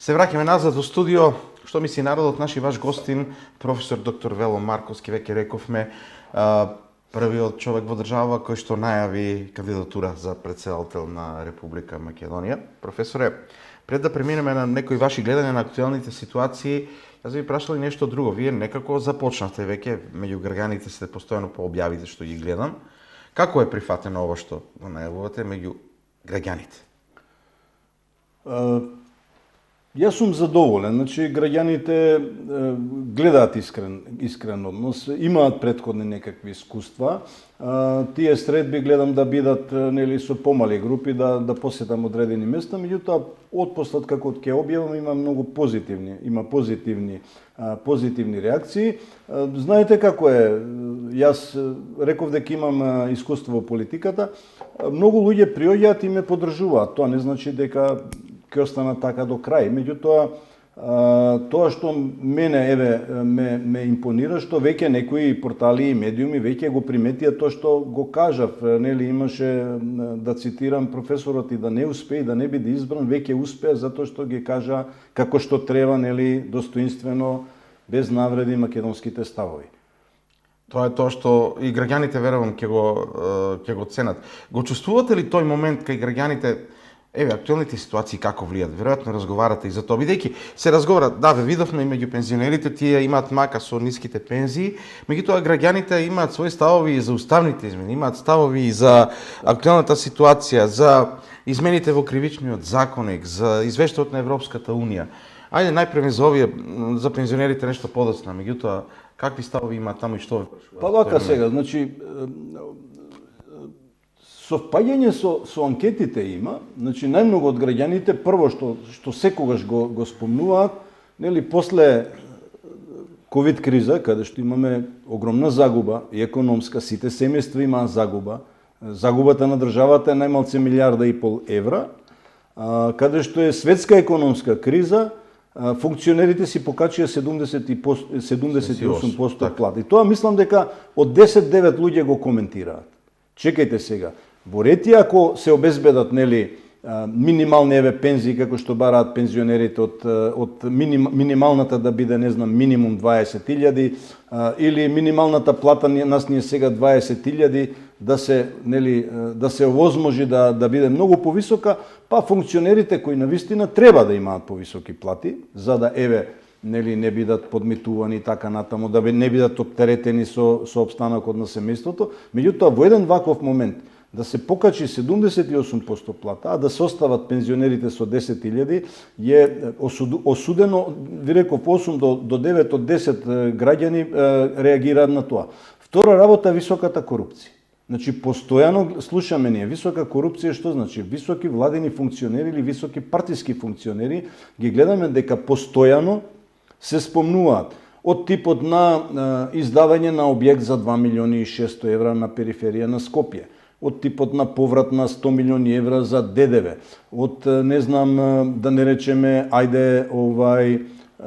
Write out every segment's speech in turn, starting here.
Се враќаме назад во студио. Што мисли народот, наши ваш гостин, професор доктор Вело Марковски, веќе рековме, првиот човек во држава кој што најави кандидатура за претседател на Република Македонија. Професоре, пред да преминеме на некои ваши гледања на актуелните ситуации, јас ви прашал и нешто друго. Вие некако започнавте веќе, меѓу граѓаните сте постојано по објавите што ги гледам. Како е прифатено ова што го најавувате меѓу граѓаните? Јас сум задоволен, значи граѓаните гледаат искрен однос, имаат претходни некакви искуства. Тие средби гледам да бидат нели со помали групи, да посетам одредени места, меѓутоа отпослат како ќе објавам има многу позитивни реакции. Знаете како е, јас реков дека имам искуство во политиката, многу луѓе приоѓаат и ме поддржуваат. Тоа не значи дека ќе остана така до крај. Меѓутоа, тоа што мене ме импонира, што веќе некои портали и медиуми веќе го приметија тоа што го кажав, нели имаше да цитирам професорот и да не успее, да не биде избран, веќе успеа затоа што ги кажа како што треба, нели достоинствено, без навреди македонските ставови. Тоа е тоа што и граѓаните верувам ќе го ценат. Го чувствувате ли тој момент кај граѓаните? Еве, актуелните ситуации како влијат? Веројатно разговарате и за тоа, бидејќи се разговара, да, видовме и меѓу пензионерите, тие имаат мака со ниските пензии, меѓутоа граѓаните имаат своји ставови и за уставните измени, имаат ставови и за актуелната ситуација, за измените во кривичниот законник, за извештајот на Европската унија. Ајде најпрво за овие, за пензионерите нешто подоцна, меѓутоа какви ставови имаат таму и што? Па вака сега, значи совпаѓање со анкетите има, значи најмногу од граѓаните прво што секогаш го спомнуваат, нели после ковид криза, каде што имаме огромна загуба и економска, сите семејства имаат загуба. Загубата на државата е најмалце 1,5 милиарда евра, каде што е светска економска криза, функционерите си покачија 78% плати. Тоа мислам дека од 10-9 луѓе го коментираат. Чекајте сега. Во рети ако се обезбедат нели минимални пензии како што бараат пензионерите од минималната да биде не знам минимум 20.000 или минималната плата нас ни е сега 20.000 да се овозможи да биде многу повисока, па функционерите кои навистина треба да имаат повисоки плати за да нели не бидат подмитувани и така натаму, да не бидат оптеретени со опстанокот на семејството. Меѓутоа во еден ваков момент да се покачи 78% плата, а да се остават пензионерите со 10.000, е осудено, ви реков, 8 до 9 од 10 граѓани реагираат на тоа. Втора работа, високата корупција. Значи, постојано слушаме ние, висока корупција, што значи? Високи владени функционери или високи партиски функционери, ги гледаме дека постојано се спомнуваат од типот на издавање на објект за 2.600.000 евра на периферија на Скопје, од типот на поврат на 100 милиони евра за ДДВ, од не знам да не речеме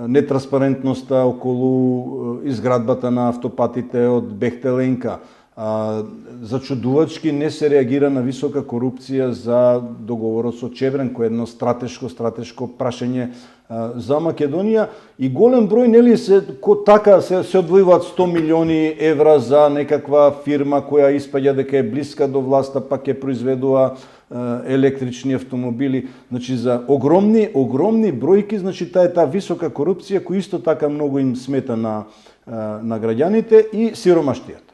нетранспарентноста околу изградбата на автопатите од Бехтеленка. Зачудувачки не се реагира на висока корупција за договорот со Чебрен, кој е едно стратешко прашање за Македонија и голем број нели се одвојуваат 100 милиони евра за некаква фирма која испаѓа дека е блиска до власта, па ќе произведува електрични автомобили, значи за огромни бројки, значи таа висока корупција која исто така многу им смета на граѓаните и сиромаштијата.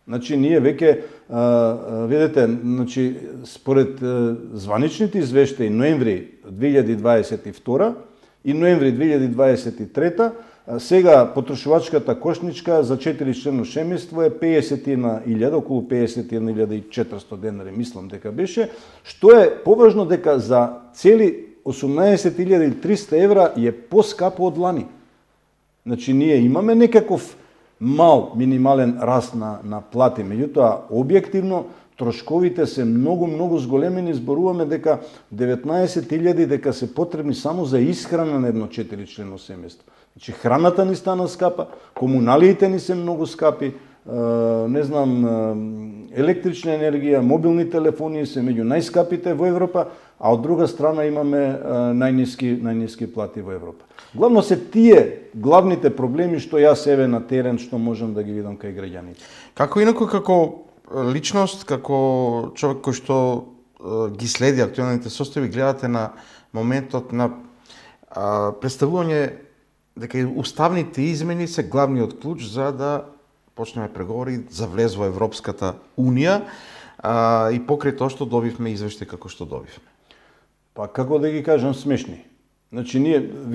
Значи, ние веќе, видите, значи, според званичните извештаи ноември 2022 и ноември 2023, сега потрошувачката кошничка за 4-члено семејство е 51.000, околу 51.400 денари, мислам дека беше, што е поважно дека за цели 18.300 евра е поскапо од лани. Значи, ние имаме некаков мал минимален раст на плати, меѓутоа објективно трошковите се многу зголемени, зборуваме дека 19.000 дека се потребни само за исхрана на едно 4-члено семејство. Значи храната ни стана скапа, комуналиите ни се многу скапи, не знам, електрична енергија, мобилни телефони се меѓу најскапите во Европа, а од друга страна имаме најниски плати во Европа. Главно се тие главните проблеми што јас еве на терен што можам да ги видам кај граѓаните. Како инаку, како личност, како човек кој што ги следи актуелните состојби, гледате на моментот на представување дека уставните измени се главниот клуч за да почнеме преговори за влез во Европската Унија и покрај тоа што добивме извештај како што добивме. Па како да ги кажам, смешни. Значи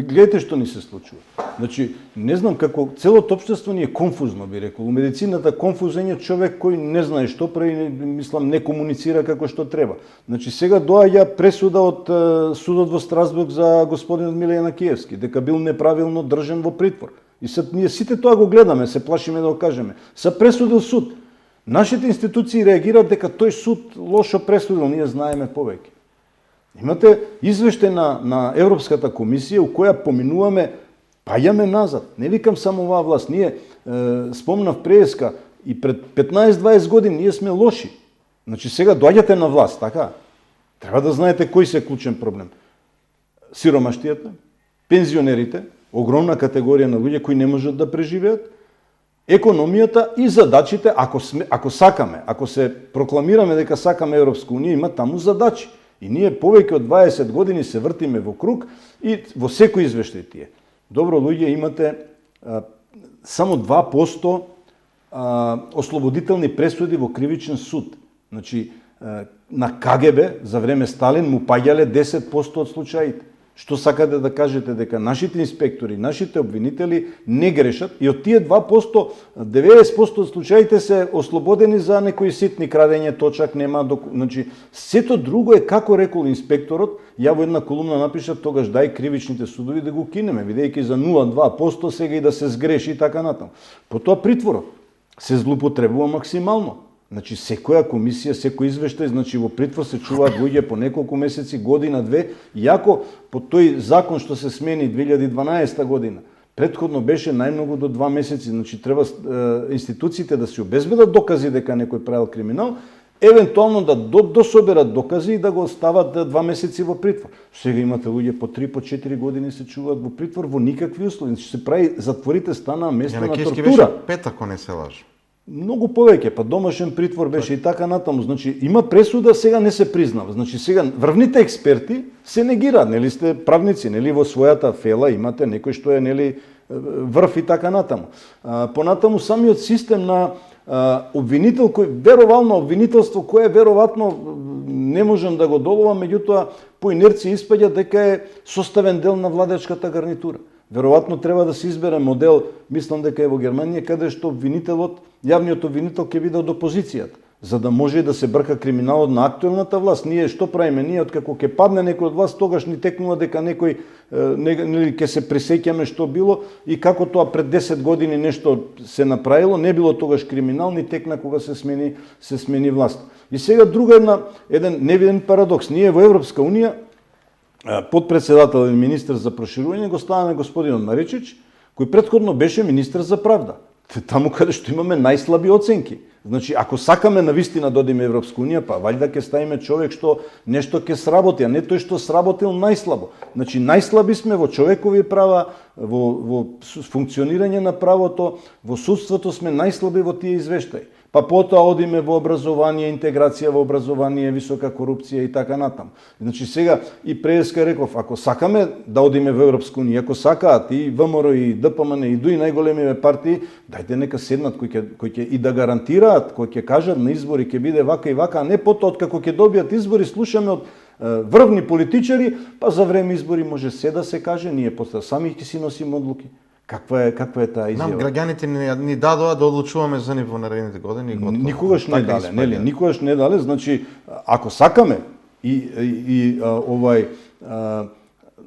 гледате што ни се случува. Значи не знам како целото општество ни е конфузно, би рекол. У медицината конфузен е човек кој не знае што прави, мислам не комуницира како што треба. Значи сега доаѓа пресуда од судот во Страсбург за господинот Милејан Киевски дека бил неправилно држан во притвор. И сад ние сите тоа го гледаме, се плашиме да го кажеме. Са пресудил суд. Нашите институции реагираат дека тој суд лошо пресудил, ние знаеме повеќе. Имате извештај на Европската комисија у која поминуваме, паѓаме назад. Не викам само оваа власт, ние спомнав преска и пред 15-20 години ние сме лоши. Значи сега доаѓате на власт, така? Треба да знаете кој се клучен проблем. Сиромаштијата, пензионерите, огромна категорија на луѓе кои не можат да преживеат, економијата и задачите, ако сакаме, ако се прокламираме дека сакаме Европска унија, има таму задачи. И ние повеќе од 20 години се вртиме во круг и во секој извештај тие. Добро, луѓе, имате само 2% ослободителни пресуди во кривичен суд. Значи, на КГБ за време Сталин му паѓале 10% од случаите. Што сакате да кажете дека нашите инспектори, нашите обвинители не грешат и од тие 2%, 90% од случаите се ослободени за некои ситни крадење, точак нема, значи сето друго е како рекол инспекторот, ја во една колумна напишав тогаш дај кривичните судови да го кинеме, бидејќи за 0,2% сега и да се сгреши и така натаму. Потоа притворот се злоупотребува максимално. Значи секоја комисија, секој извештај, значи во притвор се чуваат луѓе по неколку месеци, година, две, иако по тој закон што се смени 2012 година, претходно беше најмногу до 2 месеци, значи треба институциите да се обезбедат докази дека некој правил криминал, евентуално да дособерат докази и да го стават 2 месеци во притвор. Сега имате луѓе по 3, по 4 години се чуваат во притвор во никакви услови, значи се прави, затворите станаа место на тортура. Беше 5, ако не се лажи. Многу повеќе, па домашен притвор беше и така натаму. Значи има пресуда, сега не се признава. Значи сега врвните експерти се негираат, нели сте правници, нели во својата фела имате некој што е нели врв и така натаму. Понатаму самиот систем на обвинител кој веровално обвинителство кое веројатно не можам да го доловам, меѓутоа по инерција испаѓа дека е составен дел на владечката гарнитура. Веројатно треба да се избере модел, мислам дека е во Германија, каде што обвинителот, јавниот обвинител ќе биде од опозицијата, за да може да се брка криминалот на актуелната власт. Ние што правиме? Ние откако ќе падне некој од власт, тогаш ни текнува дека некој нели ќе се пресеќаме што било и како тоа пред 10 години нешто се направило, не било тогаш криминал, ни текна кога се смени власт. И сега еден невиден парадокс. Ние во Европска унија подпредседател и министр за проширување го ставаме господинот Маричич, кој претходно беше министр за правда. Таму каде што имаме најслаби оценки. Значи, ако сакаме навистина да одиме Европска унија, па валјда ќе ставиме човек што нешто ќе сработи, а не тој што сработил најслабо. Значи, најслаби сме во човекови права, во функционирање на правото, во судството сме најслаби во тие извештаи. Па потоа одиме во образование, интеграција во образование, висока корупција и така натаму. Значи сега и преска реков, ако сакаме да одиме во Европска унија, ако сакаат и ВМРО и ДПМН и дуи најголемиве партии, дајте нека седнат кои ќе и да гарантираат, кои ќе кажат на избори ќе биде вака и вака, а не потоа како ќе добијат избори слушаме од врвни политичари, па за време избори може се да се каже, ние после сами ќе си носиме одлуки. Каква е таа изјава? Нам граѓаните ни дадоа да одлучуваме за нив во наредните години. Никогаш не дале, нели? Никогаш не дале, значи ако сакаме и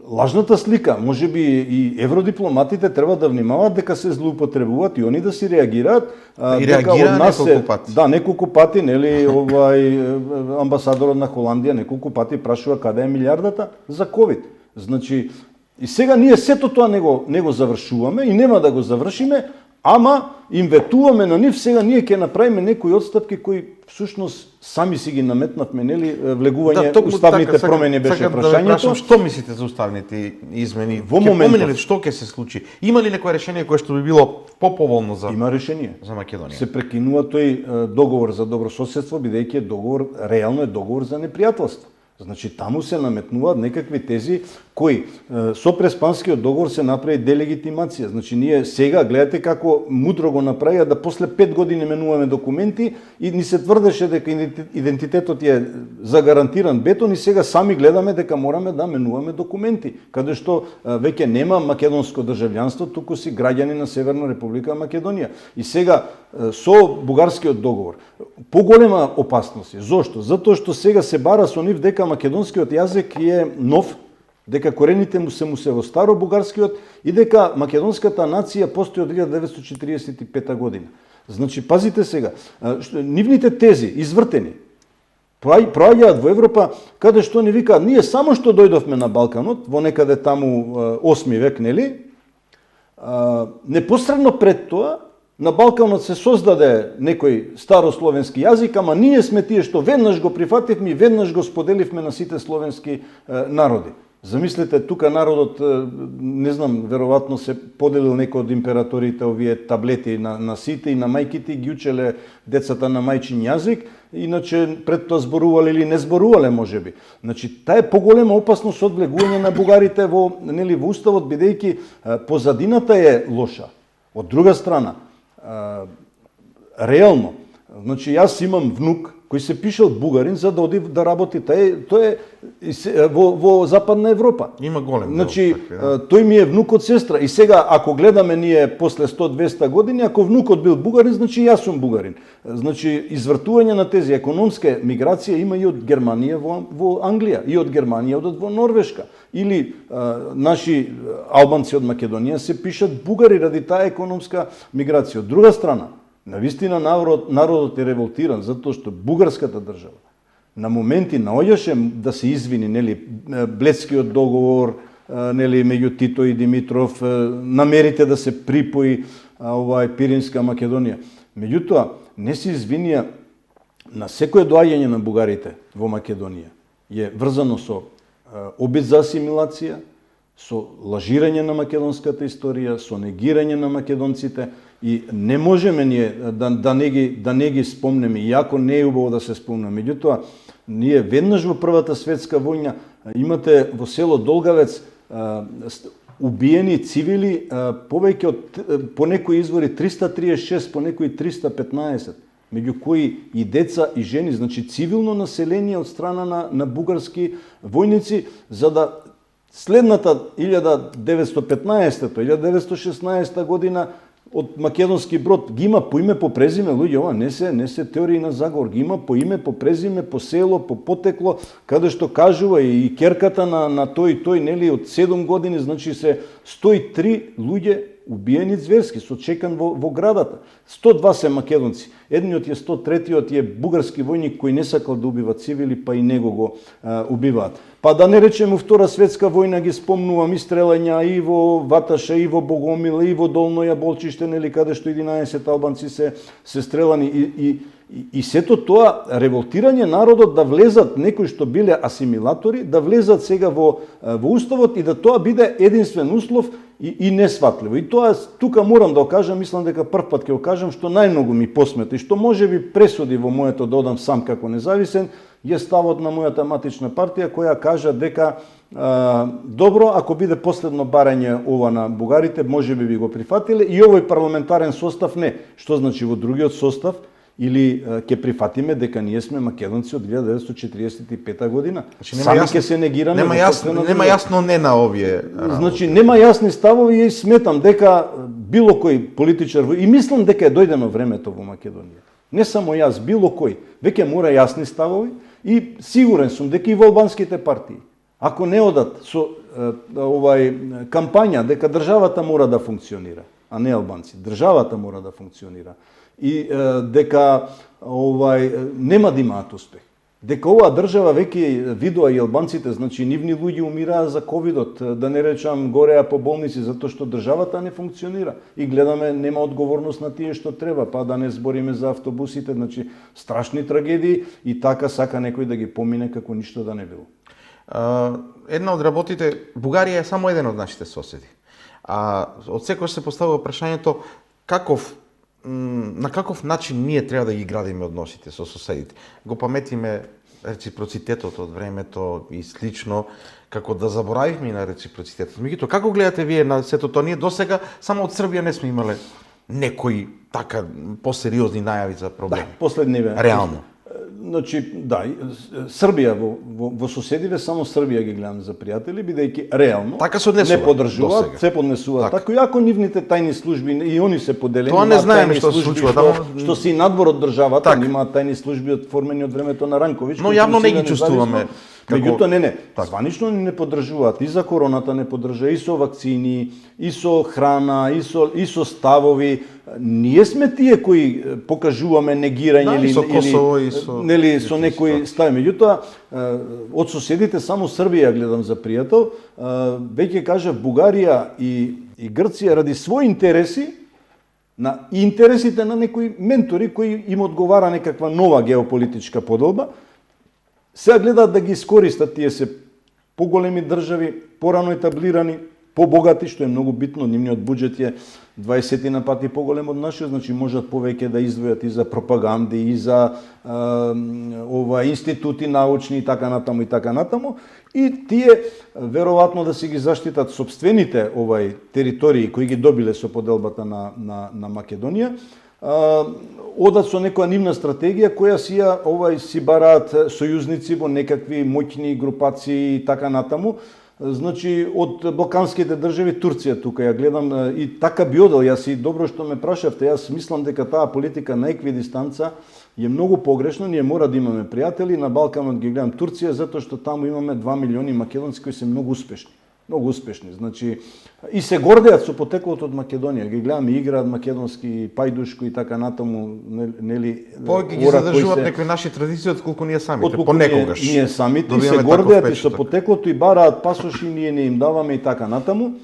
лажната слика, можеби и евродипломатите треба да внимаваат дека се злоупотребуваат и они да си реагираат дека од нас неколку пати. Да, неколку пати, нели, амбасадорот на Холандија неколку пати прашува каде е милијардата за ковид. Значи и сега ние сето тоа не го завршуваме и нема да го завршиме Ама им ветуваме на нив, сега ние ќе направиме некои отстапки кои всушност сами си ги наметнавме, нели, влегување уставните промени беше прашањето. Што мислите за уставните измени? Во моментов што ќе се случи? Има ли некое решение кое што би било поповолно за има решение за Македонија? Се прекинува тој договор за добрососедство, бидејќи е договор, реално е договор за непријателство. Значи, таму се наметнуваат некакви тези кои со Преспанскиот договор се направи делегитимација. Значи, ние сега, гледате како мудро го направија да после 5 години менуваме документи и ни се тврдеше дека идентитетот е загарантиран бетон и сега сами гледаме дека мораме да менуваме документи, каде што веќе нема македонско државјанство, туку си граѓани на Северна Република Македонија. И сега со бугарскиот договор поголема опасност е. Зошто? Затоа што сега се бара со нив дека македонскиот јазик е нов, дека корените му се во старо бугарскиот и дека македонската нација постои од 1945 година. Значи, пазите сега, нивните тези, извртени, проаѓаат во Европа, каде што не викаат, ние само што дојдовме на Балканот, во некаде таму 8 век, нели? Непосредно пред тоа, на Балканот се создаде некој старословенски јазик, ама ние сме тие што веднаш го прифативме и веднаш го споделивме на сите словенски народи. Замислете, тука народот, не знам, веројатно се поделил некој од императорите овие таблети на сите и на мајките, ги учеле децата на мајчин јазик, иначе пред тоа зборувале или не зборувале можеби. Значи, таа е поголема опасност од влегување на бугарите во уставот, бидејќи позадината е лоша. Од друга страна, реално, значи јас имам внук кој се пишал бугарин за да оди да работи. Тој е во Западна Европа. Има голем дел. Значи, тој ми е внук од сестра. И сега, ако гледаме ние после 100-200 години, ако внукот бил бугарин, значи јас сум бугарин. Значи, извртување на тези економска миграција има и од Германија во Англија, и од Германија во Норвешка. Или наши албанци од Македонија се пишат бугари ради таа економска миграција. Од друга страна, навистина народот е револтиран затоа што бугарската држава на моменти наоѓаше да се извини, нели, Бледскиот договор, нели, меѓу Тито и Димитров, намерите да се припои Пиринска Македонија. Меѓутоа, не се извинија на секое доаѓање на бугарите во Македонија е врзано со обид за асимилација, со лажирање на македонската историја, со негирање на македонците и не можеме ние да не ги спомнеме, иако не е убаво да се спомне. Меѓутоа, ние веднаш во Првата светска војна имате во село Долгавец убиени цивили повеќе од, по некои извори 336, по некои 315, меѓу кои и деца и жени, значи цивилно население од страна на бугарски војници, за да следната 1915-1916 година од македонски брод ги има по име по презиме, луѓе, ова не се теории на заговор, ги има по име по презиме, по село, по потекло, каде што кажува и керката на тој, нели, од 7 години, значи се 103 луѓе убиени зверски, со чекан во градата. 102 се македонци. Едниот е 103-тиот е бугарски војник кој не сакал да убива цивили, па и него го убиваат. Па да не речеме Втора светска војна ги спомнувам и стрелања и во Ваташа, и во Богомил, и во Долно Јаболчиште, нели, каде што 11 албанци се стрелани и сето тоа револтирање народот да влезат некои што биле асимилатори, да влезат сега во уставот и да тоа биде единствен услов и несватливо. И тоа тука морам да кажам, мислам дека прв пат ќе го кажам, што најмногу ми посмета и што можеби пресуди во моето да одам сам како независен, е ставот на мојата матична партија која кажа дека добро, ако биде последно барање ова на бугарите, можеби би го прифатиле и овој парламентарен состав не. Што значи во другиот состав или ќе прифатиме дека ние сме македонци од 1945 година. Сами ќе се негираме. Нема јасно не на овие. Значи нема јасни ставови и сметам дека било кој политичар и мислам дека е дојдено времето во Македонија. Не само јас, било кој, веќе мора јасни ставови и сигурен сум дека и во албанските партии, ако не одат со кампања дека државата мора да функционира, а не албанци, државата мора да функционира и дека нема да имаат успех. дека оваа држава веќе видува и албанците, значи нивни луѓе умираа за ковидот, да не речам гореа по болници затоа што државата не функционира и гледаме нема одговорност на тие што треба, па да не збориме за автобусите, значи страшни трагедии и така сака некој да ги помине како ништо да не било. Една од работите, Бугарија е само еден од нашите соседи. А од секогаш се поставува прашањето на каков начин ние треба да ги градиме односите со соседите. Го паметиме реципроцитетот од времето и слично, како да заборавивме и на реципроцитетот. Меѓутоа, како гледате вие на сето тоа? Ние досега само од Србија не сме имале некои така посериозни најави за проблеми. Да, последниве. Реално. Значи, да, Србија во соседиве само Србија ги гледам за пријатели, бидејќи реално така се однесува, не поддржуваат, се поднесуваат. Така иако нивните тајни служби и они се поделени, тоа не знаеме што се случува, што си надвор од државата, имаат тајни служби формени од времето на Ранковиќ. Но јавно не ги чувствуваме. Меѓутоа не, званично не поддржуваат, и за короната не поддржува, и со вакцини, и со храна, и со ставови. Ние сме тие кои покажуваме негирање или со Косово и со некои стави. Меѓутоа, од соседите само Србија гледам за пријател, веќе кажав Бугарија и Грција ради своји интереси и интересите на некои ментори кои им одговара некаква нова геополитичка подолба, сега гледаат да ги искористат, тие се поголеми држави, порано етаблирани, побогати, што е многу битно, нивниот буџет е 20 на пати поголем од нашиот, значи можат повеќе да издвојат и за пропаганди, и за институти научни и така натаму. И тие веројатно да си ги заштитат сопствените територии кои ги добиле со поделбата на Македонија, одат со некоја нивна стратегија која си бараат сојузници во некакви моќни групации и така натаму. Значи, од балканските држави, Турција тука ја гледам и така би одел. Јас и добро што ме прашавте, јас мислам дека таа политика на еквидистанца е многу погрешна. Ние мора да имаме пријатели, на Балканот ги гледам Турција, затоа што таму имаме 2 милиони македонци кои се многу успешни. Многу успешни, значи, и се гордеат со потеклото од Македонија. Ги гледаме, играат македонски пајдушко и така натаму, нели? Повеќе ги задржуваат некои наши традиции отколку ние самите, понекогаш. Ние самите се гордеат и со потеклото и бараат пасоши, ние не им даваме и така натаму.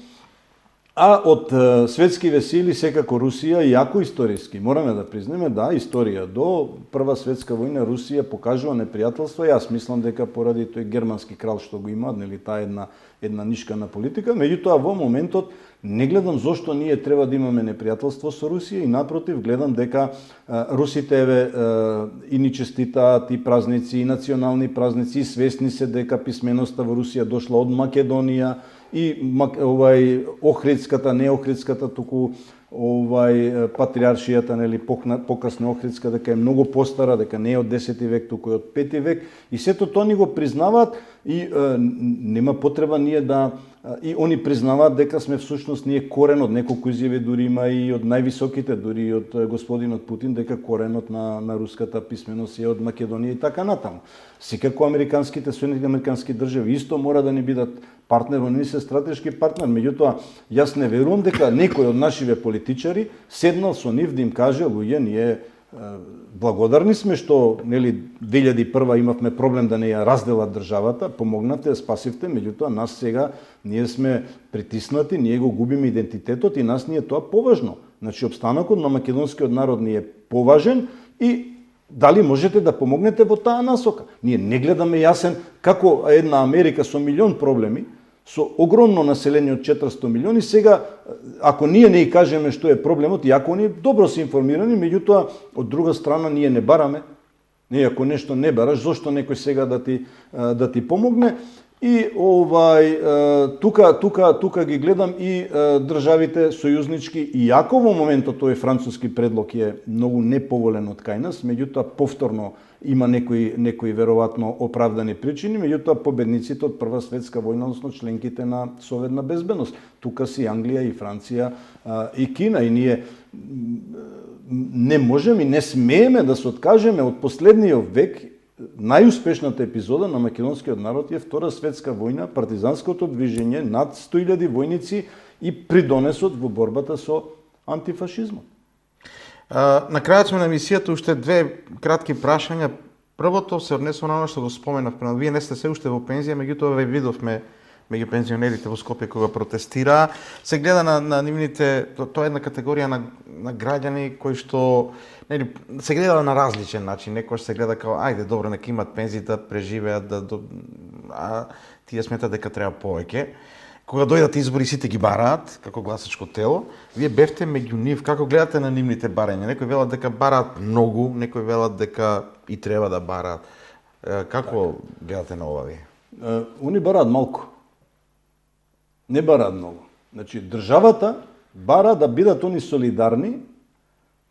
А од светски сили секако Русија, иако историски, мораме да признеме, да, историја до Прва светска војна Русија покажува непријателство. Јас мислам дека поради тој германски крал што го има, нели, таа една нишкана политика, меѓутоа во моментот не гледам зошто ние треба да имаме непријателство со Русија и напротив гледам дека русите и ни честитаат и празници, и национални празници, и свесни се дека писменоста во Русија дошла од Македонија и Охридската, не Охридската, туку патриаршијата, нели, покасно Охридска, дека е многу постара, дека не е од 10 век, туку е од 5 век, и сето тоа ни го признаваат и нема потреба ние да и они признаваат дека сме всушност ние коренот, неколку изјави дури има и од највисоките, дури и од господинот Путин, дека коренот на руската писменост е од Македонија и така натаму. Секако американските, Соединените американски држави исто мора да ни бидат партнер, они се стратешки партнер, меѓутоа јас не верувам дека некој од нашиве политичари седнал со нив да им каже: луѓе, ние благодарни сме што, нели, 2001 имавме проблем да не ја разделат државата, помогнавте, спасивте, меѓутоа нас сега ние сме притиснати, ние го губиме идентитетот и нас ни е тоа поважно. Значи опстанокот на македонскиот народ ни е поважен и дали можете да помогнете во таа насока? Ние не гледаме јасен како една Америка со милион проблеми, со огромно население од 400 милиони, сега, ако ние не и кажеме што е проблемот, иако они добро се информирани, меѓутоа, од друга страна, ние не бараме. Не, ако нешто не бараш, зошто некој сега да ти помогне? И тука ги гледам и државите сојузнички, иако во моментот тој француски предлог е многу неповолен од кај нас, меѓутоа повторно има некои веројатно оправдани причини, меѓутоа победниците од Прва светска војна, односно членките на Советна безбедност. Тука си Англија и Франција и Кина, и ние не можеме и не смееме да се откажеме од последниот век. Најуспешната епизода на македонскиот народ е Втора светска војна, партизанското движење, над 100.000 војници и придонесот во борбата со антифашизмот. На крајот сме на емисијата, уште две кратки прашања. Првото се однесува на оно што го споменавме. Вие не сте се уште во пензија, меѓутоа ве видовме меѓу пензионерите во Скопје кога протестираа. Се гледа на нивните, тоа е една категорија на граѓани кои што нели се гледа на различен начин. Некој се гледа као ајде добро нека имат пензии да преживеат, а тие сметат дека треба повеќе. Кога дојдат избори сите ги бараат како гласачко тело. Вие бевте меѓу нив, како гледате на нивните барања? Некои велат дека бараат многу, некои велат дека и треба да бараат. Како гледате на ова вие? Они бараат малку. Не бараат многу. Значи, државата бара да бидат они солидарни,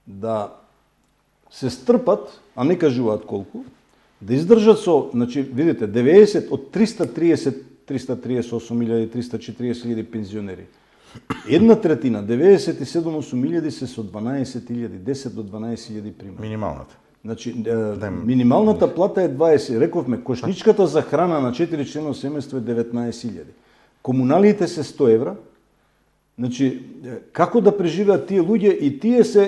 да се стрпат, а не кажуваат колку, да издржат со, значи, видите, 90 од 338.340.000 пензионери. Една третина, 97.800 се со 12.000, 10 до 12.000 примери. Минималната. Значи, минималната плата е 20. Рековме, кошничката за храна на 4 члено семејство е 19.000. Комуналиите се 100 евра. Значи, како да преживеат тие луѓе и тие се,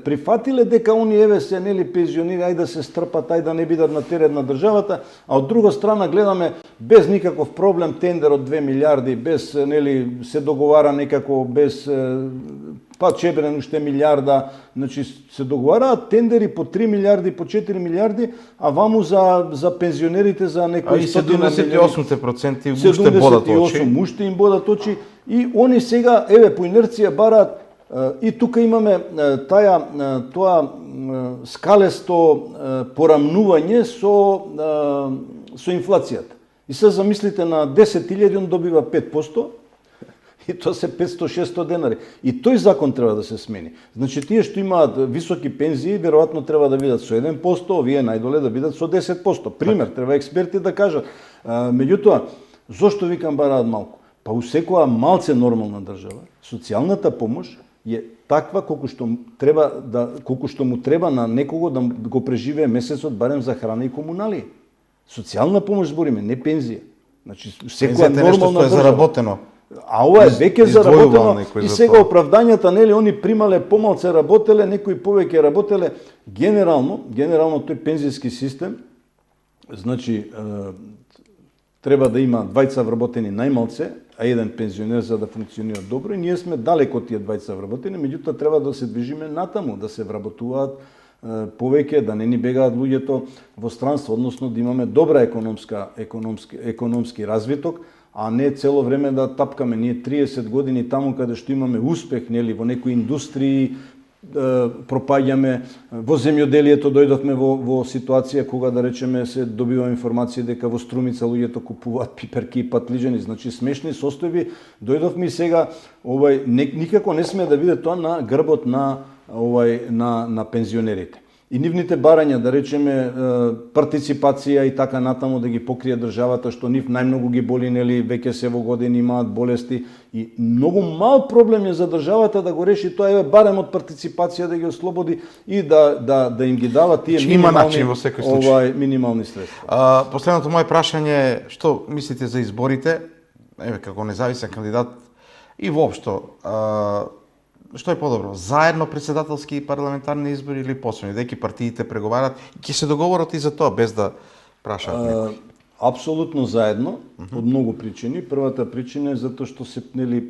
прифатиле дека они, се, нели, пензионери, ајде да се стрпат, ајде да не бидат на терет на државата, а од друга страна гледаме без никаков проблем тендер од 2 милиарди, без, нели, се договара некако, без, па чебрен уште милиарда, значи се договараат тендери по 3 милиарди, по 4 милиарди, а ваму за пензионерите за некои 78% уште бодат очи. 78 уште им бодат очи. И они сега, по инерција бараат, и тука имаме тоа скалесто порамнување со инфлацијата. И се замислите на 10.000 он добива 5%, и тоа се 500-600 денари. И тој закон треба да се смени. Значи, тие што имаат високи пензии, веројатно треба да бидат со 1%, овие најдоле да бидат со 10%. Пример, треба експерти да кажат. Меѓутоа, зошто викам бараат малку? Па у секоја малце нормална држава, социјалната помош е таква колку што му треба на некого да го преживее месецот барем за храна и комунали. Социјална помош збориме, не пензија. Значи, секоја нормална држава. Е заработено. А ова е веќе заработено и сега оправдањата, нели, они примале помалце работеле, некои повеќе работеле. Генерално тој пензијски систем, значи, треба да има двајца вработени најмалце, а еден пензионер за да функционира добро, и ние сме далеко од тие двајца вработени, меѓутоа треба да се движиме натаму, да се вработуваат повеќе, да не ни бегаат луѓето во странство, односно да имаме добра економски развиток, а не цело време да тапкаме. Ние 30 години таму каде што имаме успех, нели, во некои индустрии, пропаѓаме, во земјоделието дојдовме во ситуација кога, да речеме, се добива информација дека во Струмица луѓето купуваат пиперки и патлижани, значи смешни состојби. Дојдовме и сега, никако не сме да биде тоа на грбот на пензионерите. И нивните барања, да речеме, партиципација и така натаму да ги покрие државата, што нив најмногу ги боли, нели, веќе се во години имаат болести, и многу мал проблем е за државата да го реши тоа, барем од партиципација да ги ослободи и да им ги дава тие минимални средства. Последното моје прашање е, што мислите за изборите, како независен кандидат и воопшто, што е подобро? Заедно председателски и парламентарни избори или посебни? Деки партиите преговарат и ќе се договорат и за тоа, без да прашаат некој? Апсолутно заедно, од многу причини. Првата причина е затоа што се пнели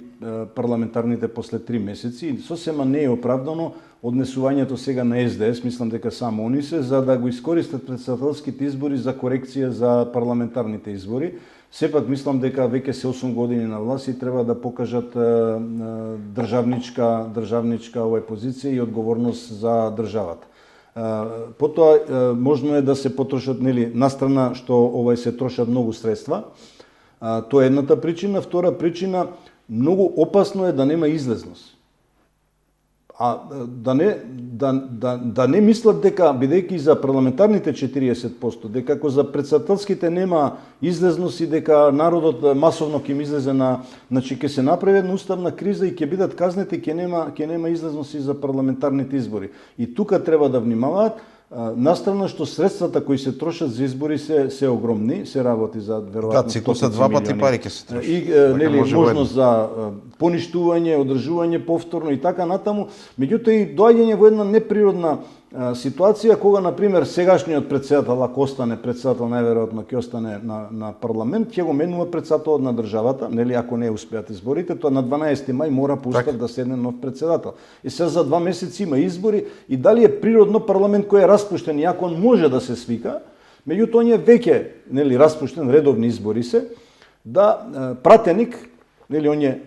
парламентарните после 3 месеци и сосема не е оправдано однесувањето сега на СДС, мислам дека само они се, за да го искористат председателските избори за корекција за парламентарните избори. Сепак мислам дека веќе се 8 години на власт и треба да покажат државничка позиција и одговорност за државата. Потоа можно е да се потрошат, нели, настрана што се трошат многу средства. Тоа е едната причина. Втора причина, многу опасно е да нема излезност. А да не мислат дека, бидејќи за парламентарните 40%, дека ако за председателските нема излезност и дека народот масовно ќе им излезе значи ќе се направи една уставна криза и ќе бидат казнети, ќе нема излезност и за парламентарните избори. И тука треба да внимаваат, настрана што средствата кои се трошат за избори се огромни, се работи за веројатно 100 циклусот 2 пати пари ќе се троши. И нели можност за поништување, одржување повторно и така натаму, меѓутоа и доаѓање во една неприродна ситуација кога, например, сегашниот председател, ако остане председател, најверојатно ќе остане на парламент, ќе го менува председателот на државата, нели, ако не успеат изборите, тоа на 12 мај мора по устав да седне нов председател. И сега за 2 месеци има избори и дали е природно парламент кој е распуштен, и ако он може да се свика, меѓутоа оние веќе, нели, распуштен, редовни избори се, да пратеник, нели, оние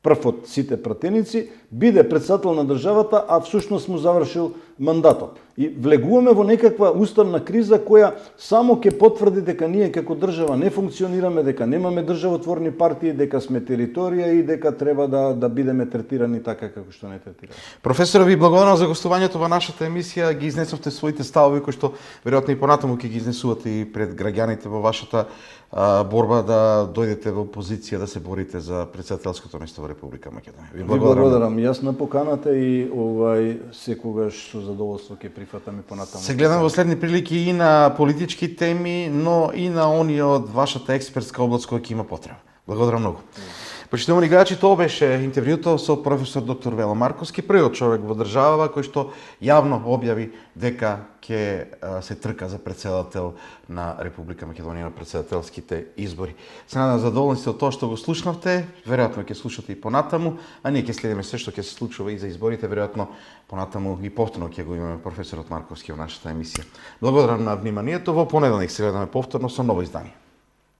прв од сите пратеници, биде председател на државата, а всушност му завршил мандатот. И влегуваме во некаква уставна криза која само ќе потврди дека ние како држава не функционираме, дека немаме државотворни партии, дека сме територија и дека треба да бидеме третирани така како што не третираме. Професоре, ви благодарам за гостувањето во нашата емисија. Ги изнесовте своите ставови кои што веројатно и понатаму ќе ги изнесувате и пред граѓаните во вашата борба да дојдете во позиција да се борите за председателското место во Република Македонија. Ви благодарам јас на поканата и секогаш со задоволство ќе прифатаме понатаму. Се гледам во следни прилики и на политички теми, но и на оние од вашата експертска област која ќе има потреба. Благодарам многу. Почитувани гледачи, тоа беше интервјуто со професор доктор Вело Марковски, првиот човек во државава кој што јавно објави дека ќе се трка за председател на Република Македонија на председателските избори. Се надам задоволни сте од тоа што го слушнавте, веројатно ќе слушате и понатаму, а ние ќе следиме се што ќе се случува и за изборите, веројатно понатаму и повторно ќе го имаме професорот Марковски во нашата емисија. Благодарам на вниманието, во понеделник се гледаме повторно со ново издание.